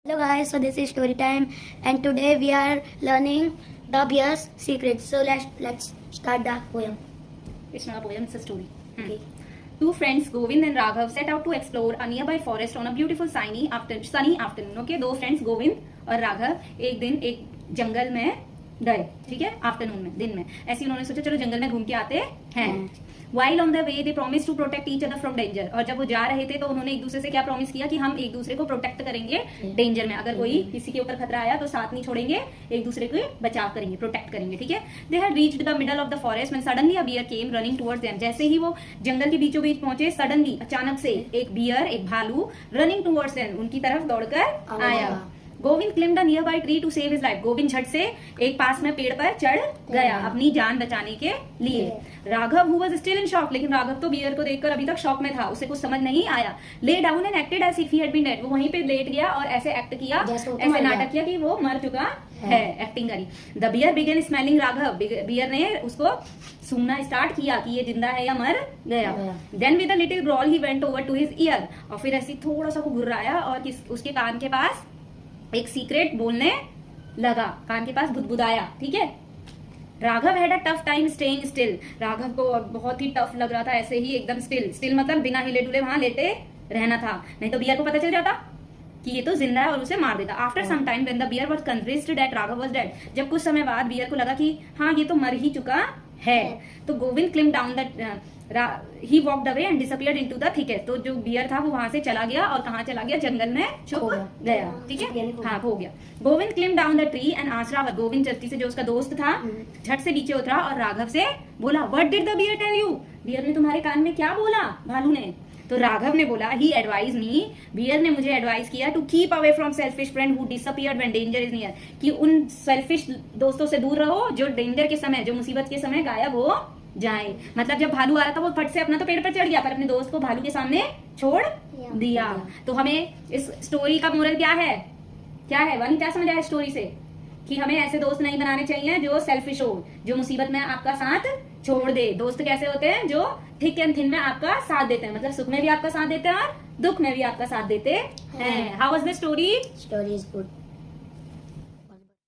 Hello guys, so this is story time and today we are learning the bear's secret. So let's start the poem. It's not a poem, it's a story. Okay. Two friends, Govind and Raghav, set out to explore a nearby forest on a beautiful sunny afternoon. Okay, दो friends Govind और राघव एक दिन एक जंगल में गए, ठीक है, afternoon में, दिन में। ऐसे उन्होंने सोचा चलो जंगल में घूम के आते हैं। While on the way, they promised to protect each other from danger. और जब वो जा रहे थे तो उन्होंने एक दूसरे से क्या प्रॉमिस किया कि हम एक दूसरे को प्रोटेक्ट करेंगे डेंजर में। अगर कोई किसी के ऊपर खतरा आया तो साथ नहीं छोड़ेंगे, एक दूसरे को बचाव करेंगे, प्रोटेक्ट करेंगे, ठीक है। They had reached the middle of the forest when suddenly a bear came running towards them. जैसे ही वो जंगल के बीचों बीच पहुंचे, सडनली अचानक से एक बियर, एक भालू रनिंग टूवर्ड्स देम, उनकी तरफ दौड़कर आया। Govind climbed a nearby tree to save his life. Govind झट से एक पास में पेड़ पर चढ़ गया अपनी जान बचाने के लिए। Raghav who was still in shock, लेकिन राघव तो बियर को देखकर अभी तक शॉक में था, उसे कुछ समझ नहीं आया। Lay down and acted as if he had been dead. वो वहीं पे लेट गया और ऐसे एक्ट किया, ऐसे नाटक किया कि वो मर चुका है, एक्टिंग करी। The bear began smelling Raghav. Bear ने उसको सूंघना स्टार्ट किया कि ये जिंदा है या मर गया। Then with a little growl he went over to his ear. और फिर ऐसे थोड़ा सा वो घुर्राया और उसके कान के पास एक सीक्रेट बोलने लगा, कान के पास बुदबुदाया, ठीक है। Raghav had a tough time staying still. Raghav को बहुत ही टफ लग रहा था ऐसे ही एकदम स्टिल मतलब बिना हिले डुले वहां लेटे रहना था, नहीं तो बियर को पता चल जाता कि ये तो जिंदा है और उसे मार देता। After some time when the bear was convinced that Raghav was dead, जब कुछ समय बाद बियर को लगा कि हाँ ये तो मर ही चुका है, तो Govind climb down the he walked away and disappeared into the thicket. तो जो बियर था वो वहां से चला गया और कहाँ चला गया, जंगल में छुप गया, ठीक है, हाँ हो गया। Govind climb down the tree and asked Raghav. Govind जल्दी से जो उसका दोस्त था झट से नीचे उतरा और राघव से बोला, what did the beer tell you? Beer ने तुम्हारे कान में क्या बोला, भालू ने? तो राघव ने बोला, ही एडवाइज मी, बियर ने मुझे एडवाइस किया, to keep away from selfish friend who disappeared when danger is near, कि उन सेल्फिश दोस्तों से दूर रहो जो डेंजर के समय, जो मुसीबत के समय गायब हो जाए। मतलब जब भालू आ रहा था वो फट से अपना तो पेड़ पर चढ़ गया पर अपने दोस्त को भालू के सामने छोड़ दिया। तो हमें इस स्टोरी का मोरल क्या है, वानी क्या समझ आया स्टोरी से? कि हमें ऐसे दोस्त नहीं बनाने चाहिए जो सेल्फिश हो, जो मुसीबत में आपका साथ छोड़ दे। दोस्त कैसे होते हैं? जो थिक एंड थिन में आपका साथ देते हैं, मतलब सुख में भी आपका साथ देते हैं और दुख में भी आपका साथ देते हैं। How was the story? Story is good.